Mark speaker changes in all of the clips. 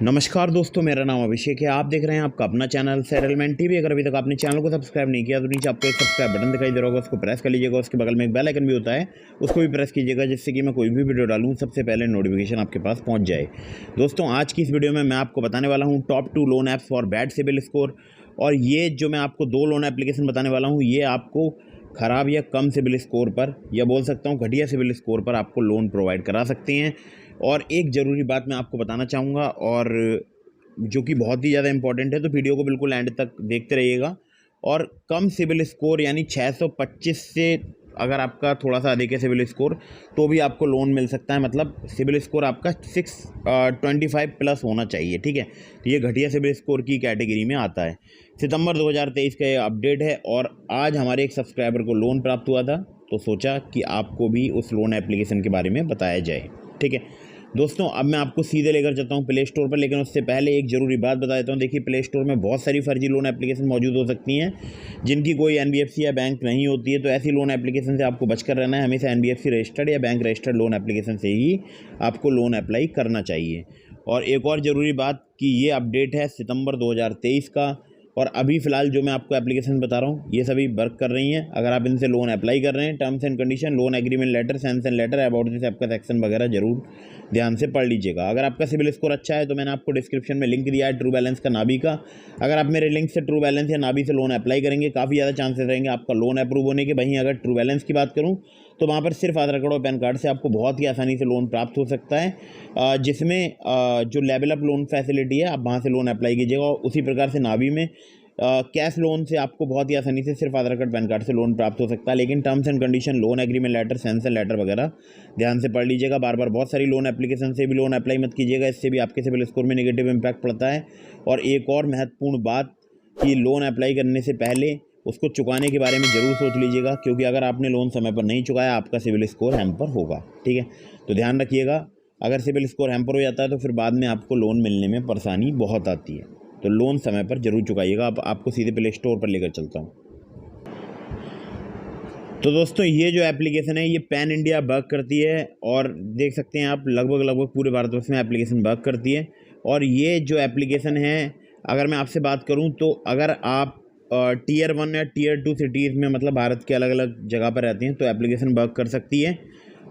Speaker 1: नमस्कार दोस्तों, मेरा नाम अभिषेक है। आप देख रहे हैं आपका अपना चैनल सेटलमेंट टीवी। अगर अभी तक आपने चैनल को सब्सक्राइब नहीं किया तो नीचे आपको एक सब्सक्राइब बटन दिखाई दे रहा होगा, उसको प्रेस कर लीजिएगा। उसके बगल में एक बेल आइकन भी होता है, उसको भी प्रेस कीजिएगा, जिससे कि मैं कोई भी वीडियो डालूँ सबसे पहले नोटिफिकेशन आपके पास पहुँच जाए। दोस्तों, आज की इस वीडियो में मैं आपको बताने वाला हूँ top 2 loan apps for bad CIBIL score. और ये जो मैं आपको 2 लोन एप्लीकेशन बताने वाला हूँ, ये आपको ख़राब या कम सिबिल स्कोर पर, या बोल सकता हूँ घटिया सिबिल स्कोर पर आपको लोन प्रोवाइड करा सकते हैं। और एक ज़रूरी बात मैं आपको बताना चाहूँगा, और जो कि बहुत ही ज़्यादा इंपॉर्टेंट है, तो वीडियो को बिल्कुल एंड तक देखते रहिएगा। और कम सिबिल स्कोर यानी 625 से अगर आपका थोड़ा सा अधिक है सिबिल स्कोर, तो भी आपको लोन मिल सकता है। मतलब सिबिल स्कोर आपका 625 प्लस होना चाहिए, ठीक है। तो ये घटिया सिबिल स्कोर की कैटेगरी में आता है। सितंबर 2023 का ये अपडेट है, और आज हमारे एक सब्सक्राइबर को लोन प्राप्त हुआ था, तो सोचा कि आपको भी उस लोन एप्लीकेशन के बारे में बताया जाए, ठीक है। दोस्तों, अब मैं आपको सीधे लेकर चलता हूँ प्ले स्टोर पर, लेकिन उससे पहले एक ज़रूरी बात बता देता हूँ। देखिए, प्ले स्टोर में बहुत सारी फर्जी लोन एप्लीकेशन मौजूद हो सकती हैं, जिनकी कोई एनबीएफसी या बैंक नहीं होती है। तो ऐसी लोन एप्लीकेशन से आपको बचकर रहना है। हमेशा एनबीएफसी रजिस्टर्ड या बैंक रजिस्टर्ड लोन एप्लीकेशन से ही आपको लोन अप्लाई करना चाहिए। और एक और ज़रूरी बात कि ये अपडेट है सितंबर 2023 का, और अभी फ़िलहाल जो मैं आपको एप्लीकेशन बता रहा हूँ ये सभी वर्क कर रही हैं। अगर आप इनसे लोन अप्लाई कर रहे हैं, terms and condition, loan agreement letter, sanction letter, about this आपका सेक्शन वगैरह जरूर ध्यान से पढ़ लीजिएगा। अगर आपका सिबिल स्कोर अच्छा है तो मैंने आपको डिस्क्रिप्शन में लिंक दिया है ट्रू बैलेंस का, नाबी का। अगर आप मेरे लिंक से ट्रू बैलेंस या नाबी से लोन अप्लाई करेंगे, काफ़ी ज़्यादा चांसेस रहेंगे आपका लोन अप्रूव होने के। वहीं अगर ट्रू बैलेंस की बात करूँ तो वहाँ पर सिर्फ आधार कार्ड और पैन कार्ड से आपको बहुत ही आसानी से लोन प्राप्त हो सकता है, जिसमें जो लेवल अप लोन फैसिलिटी है, आप वहाँ से लोन अप्लाई कीजिएगा। और उसी प्रकार से नाबी में कैश लोन से आपको बहुत ही आसानी से सिर्फ आधार कार्ड पैन कार्ड से लोन प्राप्त हो सकता है। लेकिन terms and condition, loan agreement letter, sanction letter वगैरह ध्यान से पढ़ लीजिएगा। बार बार बहुत सारी लोन एप्लीकेशन से भी लोन अप्लाई मत कीजिएगा, इससे भी आपके सिबिल स्कोर में नेगेटिव इम्पैक्ट पड़ता है। और एक और महत्वपूर्ण बात कि लोन अप्लाई करने से पहले उसको चुकाने के बारे में ज़रूर सोच लीजिएगा, क्योंकि अगर आपने लोन समय पर नहीं चुकाया, आपका सिबिल स्कोर हैम्पर होगा, ठीक है। तो ध्यान रखिएगा, अगर सिबिल स्कोर हैम्पर हो जाता है तो फिर बाद में आपको लोन मिलने में परेशानी बहुत आती है। तो लोन समय पर जरूर चुकाइएगा। अब आपको सीधे प्ले स्टोर पर लेकर चलता हूँ। तो दोस्तों, ये जो एप्लीकेशन है ये पैन इंडिया वर्क करती है, और देख सकते हैं आप लगभग पूरे भारतवर्ष में एप्लीकेशन वर्क करती है। और ये जो एप्लीकेशन है, अगर मैं आपसे बात करूं तो अगर आप टीयर 1 या टीयर 2 सिटीज़ में, मतलब भारत के अलग अलग जगह पर रहते हैं, तो एप्लीकेशन वर्क कर सकती है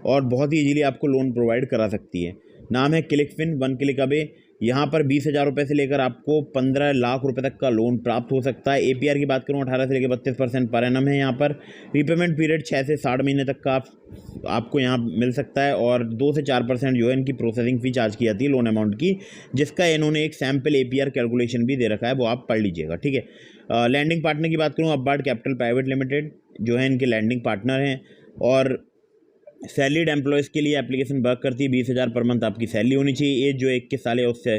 Speaker 1: और बहुत ही ईजीली आपको लोन प्रोवाइड करा सकती है। नाम है क्लिकफिन, वन क्लिक अवे। यहाँ पर 20,000 रुपये से लेकर आपको 15 लाख रुपए तक का लोन प्राप्त हो सकता है। एपीआर की बात करूँ 18 से लेकर 32% पर एनम है यहाँ पर। रीपेमेंट पीरियड 6 से 60 महीने तक का आपको यहाँ मिल सकता है। और 2 से 4% जो है इनकी प्रोसेसिंग फ़ी चार्ज की जाती है लोन अमाउंट की, जिसका इन्होंने एक सैम्पल एपीआर कैलकुलेशन भी दे रखा है, वो आप पढ़ लीजिएगा, ठीक है। लैंडिंग पार्टनर की बात करूँ, अब्बार्ड कैपिटल प्राइवेट लिमिटेड जो है इनके लैंडिंग पार्टनर हैं। और सैलरीड एम्प्लॉयज़ के लिए एप्लीकेशन वर्क करती है। 20,000 पर मंथ आपकी सैलरी होनी चाहिए। एज जो 21 साल है उससे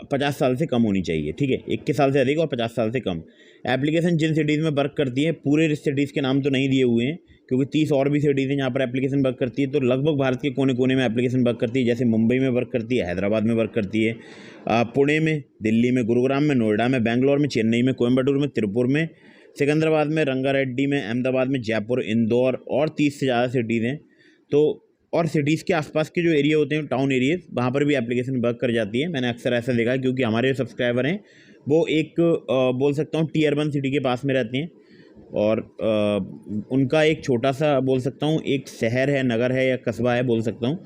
Speaker 1: 50 साल से कम होनी चाहिए, ठीक है। 21 साल से अधिक और 50 साल से कम। एप्लीकेशन जिन सिटीज़ में वर्क करती है, पूरे सिटीज़ के नाम तो नहीं दिए हुए हैं, क्योंकि 30 और भी सिटीज़ हैं जहाँ पर एप्लीकेशन वर्क करती है। तो लगभग भारत के कोने कोने में एप्लीकेशन वर्क करती है। जैसे मुंबई में वर्क करती है, हैदराबाद में वर्क करती है, पुणे में, दिल्ली में, गुरुग्राम में, नोएडा में, बेंगलोर में, चेन्नई में, कोयम्बटूर में, तिरुपुर में, सिकंदराबाद में, रंगारेड्डी में, अहमदाबाद में, जयपुर, इंदौर और 30 से ज़्यादा सिटीज़ हैं। तो और सिटीज़ के आसपास के जो एरिया होते हैं, टाउन एरियाज़, वहाँ पर भी एप्लीकेशन वर्क कर जाती है। मैंने अक्सर ऐसा देखा है, क्योंकि हमारे जो सब्सक्राइबर हैं वो एक बोल सकता हूँ टीयर 1 सिटी के पास में रहते हैं। और उनका एक छोटा सा बोल सकता हूँ एक शहर है, नगर है या कस्बा है बोल सकता हूँ,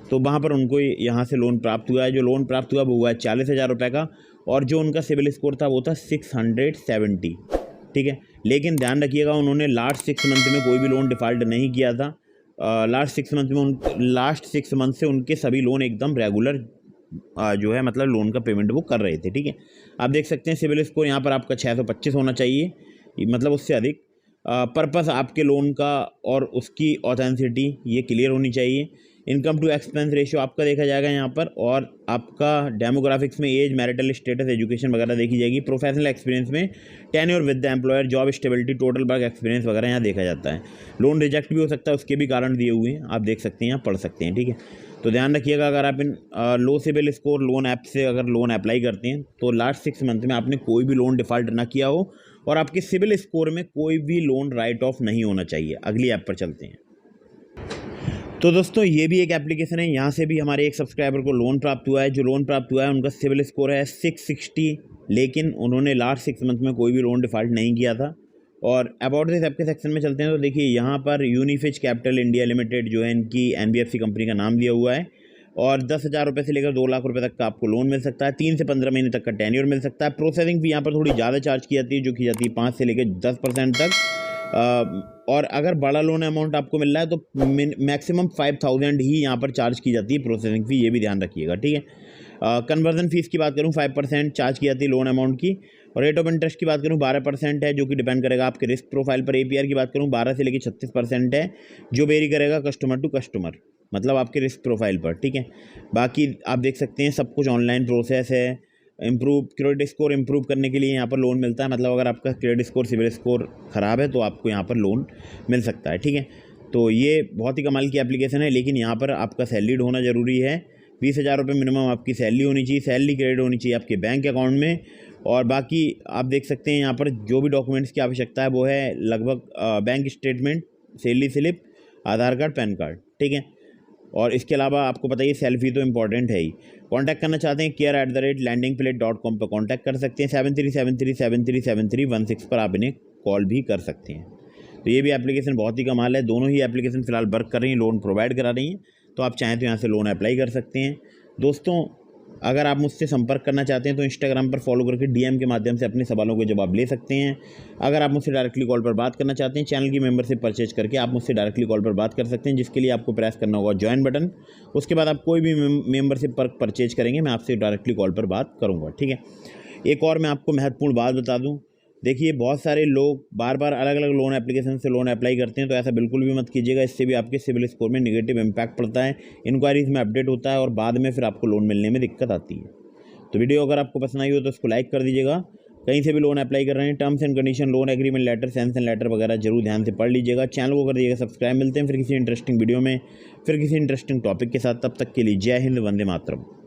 Speaker 1: तो वहाँ पर उनको यहाँ से लोन प्राप्त हुआ है। जो लोन प्राप्त हुआ वो हुआ है 40,000 रुपये का, और जो उनका सिबिल स्कोर था वो था 670, ठीक है। लेकिन ध्यान रखिएगा, उन्होंने लास्ट 6 मंथ में कोई भी लोन डिफ़ॉल्ट नहीं किया था। लास्ट 6 मंथ से उनके सभी लोन एकदम रेगुलर जो है, मतलब लोन का पेमेंट वो कर रहे थे, ठीक है। आप देख सकते हैं सिबिल स्कोर यहाँ पर आपका 625 होना चाहिए, मतलब उससे अधिक। पर्पस आपके लोन का और उसकी ऑथेंटिसिटी ये क्लियर होनी चाहिए। इनकम टू एक्सपेंस रेशियो आपका देखा जाएगा यहाँ पर, और आपका डेमोग्राफिक्स में एज, मैरिटल स्टेटस, एजुकेशन वगैरह देखी जाएगी। प्रोफेशनल एक्सपीरियंस में tenure with the employer, job stability, total work experience वगैरह यहाँ देखा जाता है। लोन रिजेक्ट भी हो सकता है, उसके भी कारण दिए हुए हैं, आप देख सकते हैं, यहाँ पढ़ सकते हैं, ठीक है। तो ध्यान रखिएगा, अगर आप इन लो सिबिल स्कोर लोन ऐप से अगर लोन अप्लाई करते हैं, तो लास्ट 6 मंथ में आपने कोई भी लोन डिफ़ॉल्ट ना किया हो, और आपके सिबिल स्कोर में कोई भी लोन राइट ऑफ नहीं होना चाहिए। अगली ऐप पर चलते हैं। तो दोस्तों ये भी एक एप्लीकेशन है, यहाँ से भी हमारे एक सब्सक्राइबर को लोन प्राप्त हुआ है। जो लोन प्राप्त हुआ है उनका सिविल स्कोर है 660, लेकिन उन्होंने लास्ट 6 मंथ में कोई भी लोन डिफ़ॉल्ट नहीं किया था। और अबाउट दिस ऐप के सेक्शन में चलते हैं तो देखिए यहाँ पर यूनिफिज कैपिटल इंडिया लिमिटेड जो है इनकी NBFC कंपनी का नाम दिया हुआ है और 10,000 रुपये से लेकर 2 लाख रुपए तक का आपको लोन मिल सकता है। 3 से 15 महीने तक का टेन्योर मिल सकता है। प्रोसेसिंग फी यहाँ पर थोड़ी ज़्यादा चार्ज की जाती है, जो की जाती है 5 से लेकर 10% तक। और अगर बड़ा लोन अमाउंट आपको मिल रहा है तो मैक्सिमम 5,000 ही यहाँ पर चार्ज की जाती है प्रोसेसिंग फ़ी, ये भी ध्यान रखिएगा, ठीक है। कन्वर्जन फीस की बात करूँ 5% चार्ज की जाती है लोन अमाउंट की। और रेट ऑफ इंटरेस्ट की बात करूँ 12% है, जो कि डिपेंड करेगा आपके रिस्क प्रोफाइल पर। APR की बात करूँ 12 से लेकर 36% है, जो वेरी करेगा कस्टमर टू कस्टमर, मतलब आपके रिस्क प्रोफाइल पर, ठीक है। बाकी आप देख सकते हैं सब कुछ ऑनलाइन प्रोसेस है। क्रेडिट स्कोर इम्प्रूव करने के लिए यहाँ पर लोन मिलता है, मतलब अगर आपका क्रेडिट स्कोर सिविल स्कोर ख़राब है तो आपको यहाँ पर लोन मिल सकता है, ठीक है। तो ये बहुत ही कमाल की एप्लीकेशन है, लेकिन यहाँ पर आपका सैलरीड होना ज़रूरी है। 20,000 रुपये मिनिमम आपकी सैलरी होनी चाहिए, सैलरी क्रेडिट होनी चाहिए आपके बैंक अकाउंट में। और बाकी आप देख सकते हैं यहाँ पर जो भी डॉक्यूमेंट्स की आवश्यकता है वो है लगभग बैंक स्टेटमेंट, सैलरी स्लिप, आधार कार्ड, पैन कार्ड, ठीक है। और इसके अलावा आपको पता है सेल्फी तो इम्पॉर्टेंट है ही। कॉन्टैक्ट करना चाहते हैं care@lendingplate.com पर कॉन्टैक्ट कर सकते हैं। 7373737316 पर आप इन्हें कॉल भी कर सकते हैं। तो ये भी एप्लीकेशन बहुत ही कमाल है। दोनों ही एप्लीकेशन फ़िलहाल वर्क कर रही हैं, लोन प्रोवाइड करा रही हैं, तो आप चाहें तो यहाँ से लोन अप्लाई कर सकते हैं। दोस्तों अगर आप मुझसे संपर्क करना चाहते हैं तो इंस्टाग्राम पर फॉलो करके DM के माध्यम से अपने सवालों के जवाब ले सकते हैं। अगर आप मुझसे डायरेक्टली कॉल पर बात करना चाहते हैं, चैनल की मेंबरशिप परचेज करके आप मुझसे डायरेक्टली कॉल पर बात कर सकते हैं, जिसके लिए आपको प्रेस करना होगा ज्वाइन बटन। उसके बाद आप कोई भी मेंबरशिप पर परचेज करेंगे, मैं आपसे डायरेक्टली कॉल पर बात करूँगा, ठीक है। एक और मैं आपको महत्वपूर्ण बात बता दूँ, देखिए बहुत सारे लोग बार बार अलग अलग लोन एप्लीकेशन से लोन अप्लाई करते हैं, तो ऐसा बिल्कुल भी मत कीजिएगा। इससे भी आपके सिविल स्कोर में नेगेटिव इम्पैक्ट पड़ता है, इंक्वायरीज में अपडेट होता है और बाद में फिर आपको लोन मिलने में दिक्कत आती है। तो वीडियो अगर आपको पसंद आई हो तो उसको लाइक कर दीजिएगा। कहीं से भी लोन अप्लाई कर रहे हैं, terms and condition, loan agreement letter, sanction letter वगैरह जरूर ध्यान से पढ़ लीजिएगा। चैनल को कर दीजिएगा सब्सक्राइब। मिलते हैं फिर किसी इंटरेस्टिंग वीडियो में, फिर किसी इंटरेस्टिंग टॉपिक के साथ। तब तक के लिए जय हिंद, वंदे मातरम।